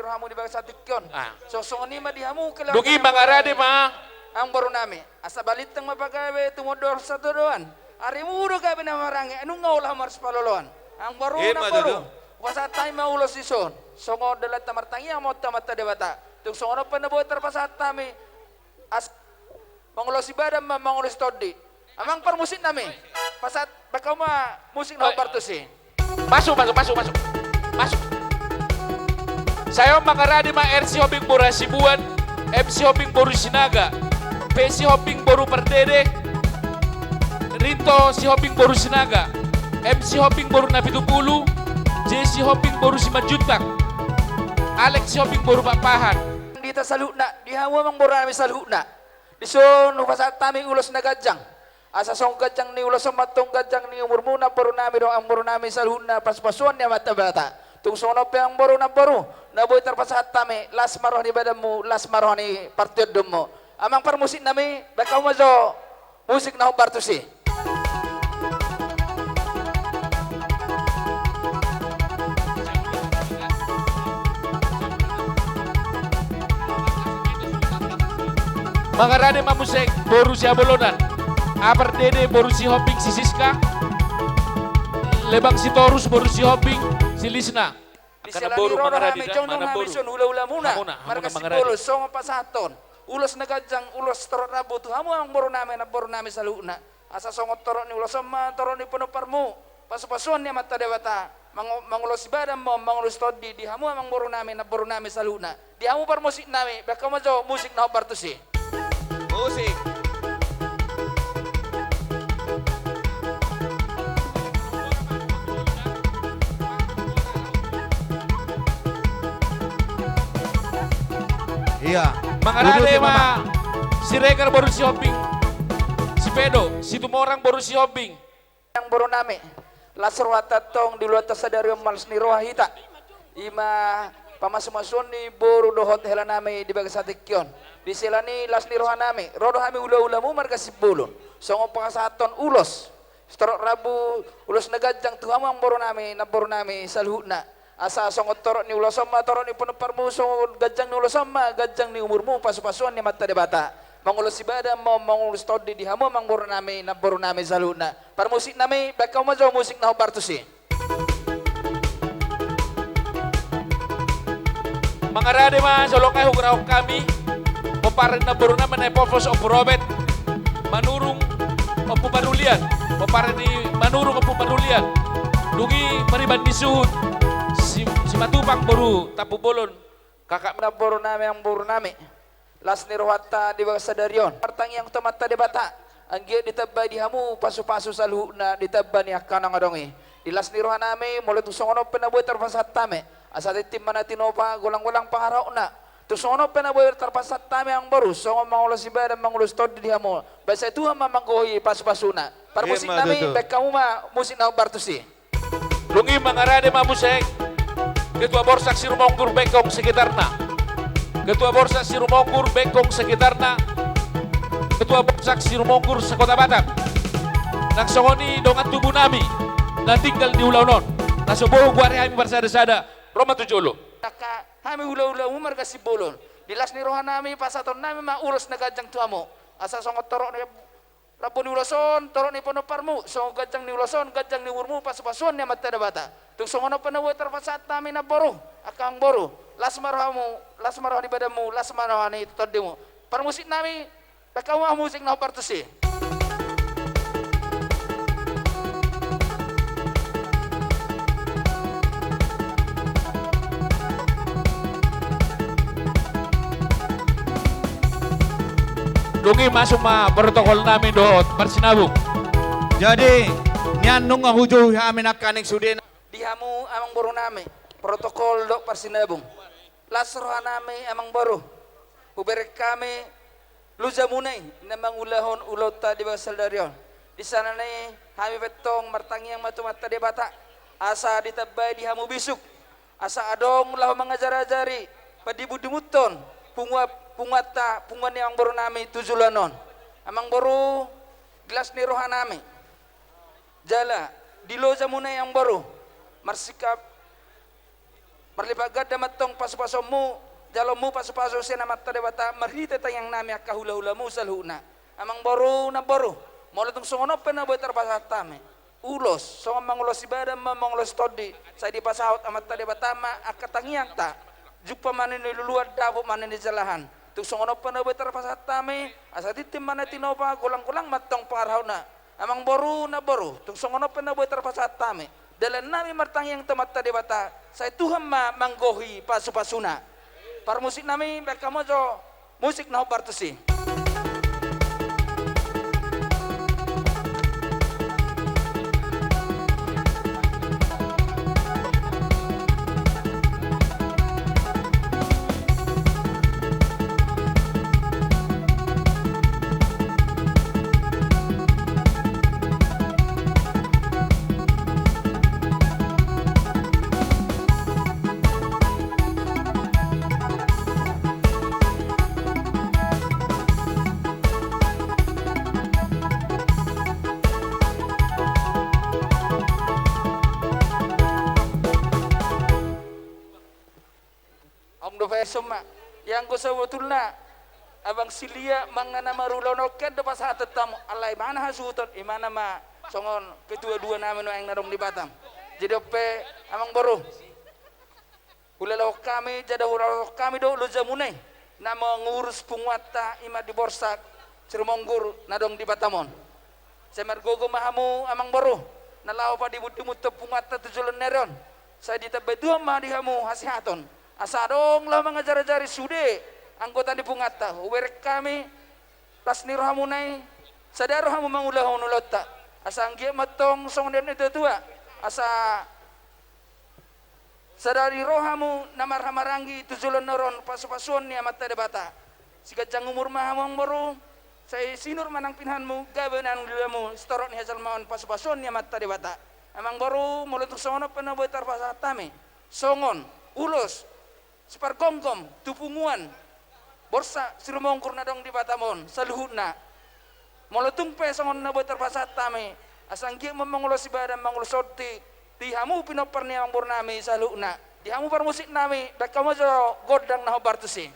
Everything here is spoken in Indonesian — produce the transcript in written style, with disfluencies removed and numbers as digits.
ni rohamu di bagas satikyon. So ni ma dihamu kailangan. Dugi mangarade ma. Ang baru nami. Asa balitang mapagawe tumodor sa tuduan. Ari muro gabi na marangi. Anong nga ulah mars paloloan? Ang baru na baru. Pasat tayo maulos si son. Songo dalat tamartangi ang mota mata debata. Tung songo na panabuhay terpasat tami. As mangulos ibadah mangulos todi. Amang permusik nami. Pasat bakaw ma musik na partusi. Masuk. Saya mangaradi ma RC Hoping Boru Hasibuan, MC Hoping Boru Sinaga, PC Hoping Boru Perdede, Rinto si Hoping Boru Sinaga, MC Hoping Boru Napitupulu, JC Hoping Boru Simanjuntak, Alex si Hoping Boru Papahan. Dita saluna, dihawa mang boru nami saluna. Dison pasat tami ulos na gajang. Asa song gajang ni ulos matong gajang ni umur muna baru nami dong ang baru nami saluna pas-pasuan niya mata-bata. Tung sono pe ang baru na boy terpasat tami las maroh ni badamu las maroh ni partiod mo. Amang permusik nami bakaw majo musik na bartusi. Mangarade ma musik Boru Siabolonan, Apar Dede Boru si Hoping si Siska, Lebang si Torus Boru si Hoping si Lisna. Karena boru mangaradi dah, mana boru? Ula-ula muna. Marga si bolos, songo pasaton. Ulos na gajang, ulos torot rabo tu. Hamu ang boru nami saluna. Asa songo torot ni ulos sama, torot ni penuh parmu. Pasu-pasuan ni mata dewata. Mangulos ibadah mo, mangulos todi. Di hamu ang boru nami saluna. Di hamu par musik nami, baka majo musik na bartusi. Musik. Iya. Mangarade ma si Regar Boru si Hoping, si Pedo, si Tumorang Boru si Hoping. Yang boru nami, lasarwata tong di luar tasadari mals ni rohahita. Ima pamasumasun ni boru dohot hela nami di bagas satikyon. Di sila ni las ni rohanami, rodo hami ula-ulamu marga sibulun. Songo pangasaton ulos. Storok rabu ulos nagajang tuhamu ang boru nami salhuna. Asa songo torok ni ulos sama torok ni penuh parmu songo gajang ni ulos sama gajang ni umurmu pasu-pasuan ni mata debata. Mangulos ibadah mau mangulos todi di hamu mang boru nami salhuna. Par musik nami bakaw majo musik na bartusi. Mangarade ma solongay hugraw kami. Paparin na boru naman ay Popos of Robert manurung o pumarulian. Paparin ni manurung o pumarulian. Dugi mariban di suhud si Matupang Boru Tapubolon. Kakak na boru nami ang boru nami. Las ni rohata di bagas sadaryon. Partang yang temata debata. Anggi ditabay di hamu pasu-pasu salhuna ditabay ni akana ngadongi. Di las ni rohanami mulai tusongono penaboy terpasat tame. Asa tim mana tinopa gulang-gulang paharau na. Tusono penaboy terpasat tame ang baru. Songo mangulos ibadah mangulos todi di hamu. Basa itu hama manggohi pasu-pasuna. Par musik nami bekamu ma musik na bartusi. Lungi mangarade ma musik. Ketua Borsak si Rumongkur Bengkong sekitarna. Ketua Borsak si Rumongkur Bengkong sekitarna. Ketua Borsak si Rumongkur sekota Batam. Nang songoni dongan tubuh nami. Na tinggal di Ulau Non. Na soboh guari kami bersada-sada. Roma 70. Naka kami ula-ula umar kasi bolon. Dilas ni rohan nami pasaton nami ma ulos na gajang tuamo. Asa songo torok ni Rabu ni uloson, torok ni penuh parmu. Songo gajang ni uloson, gajang ni urmu pasu-pasuan ni mata debata. Tung songo na penawa terpasat nami na boru. Akang boru. Las maroh di badamu, las maroh ni todimu. Par musik nami bakaw musik na bartusi. Dungi masuk ma protokol namin doon, parsinabog. Jadi, niyan nung ang hujo amin akaning sudin. Di hamu amang boru nami. Protokol dok parsinabung. Las rohan nami amang boru. Uberek kami luza munay namang ulahon ulota di bagas saldaryon. Di sana ni kami betong martangi yang mata debata. Asa ditabay di hamu bisuk. Asa adong lahu mengajar-ajari. Padibudimuton. Punguan yang baru nami tujulanon. Amang baru gelas ni rohan nami. Jala di loja muna yang baru. marlipagad na matong paso-paso mo, jalo mo paso-paso siya na matadebata, marhita tayang nami akahula-hula mo sa luna. Amang baro na baro, mula itong sungonop pa na boy tarpasatame. Ulos, so ang mangulos ibada, mangulos todi, sa di pasahot amat tadebata ma akatangyang ta, juk pa manin niluluad dabo manin nijalahan. Tuk sungonop pa na boy tarpasatame, asa titim mana tinopa, kulang-kulang matong pangaraw na. Amang baro na baro, tuk sungonop pa na boy tarpasatame. Dalam nami martangyang tamat tadebata, sa Tuhan manggohi pasu-pasuna. Para musik nami, mereka mo jo musik na bartusi. Suma yang ko sa betul na abang silia mangana marulonok ken do pas tamu alai mana hasutot imana ma songon kedua-dua namin yang narong di Batam jadi ope amang baru ulalo kami jada ulalo kami do lo jamunay na mengurus pungwata ima di Borsak Ciremonggur nadong di Batamon saya margogo mahamu amang baru nalaw pa di mut pungwata tujulan neron saya ditabedua mah dihamu hasihaton asadong lah mengajar-ajari sude anggota di pungata uwer kami tas nirohamunay sadarohamu mangulah hunulota asanggia matong songden itu tua asa sadari rohamu namar-hamarangi tujulan noron pasu-pasuan ni amat tadebata sikajang umur mahamang baru saya sinur manang pinhanmu gabenang dilamu storot ni hasil maon pasu-pasuan ni amat tadebata amang baru mulutuk songon pena boy tarpasatame songon ulos separgongkom tupunguan borsa Ciremonggur nadong di Batamon saluhutna molotung pe songon na boy tarpasatame asanggi memangulos ibadah mangulos sorti dihamu pinoparni ang burnami saluhutna dihamu par musik nami dakamo jo godang na bartusi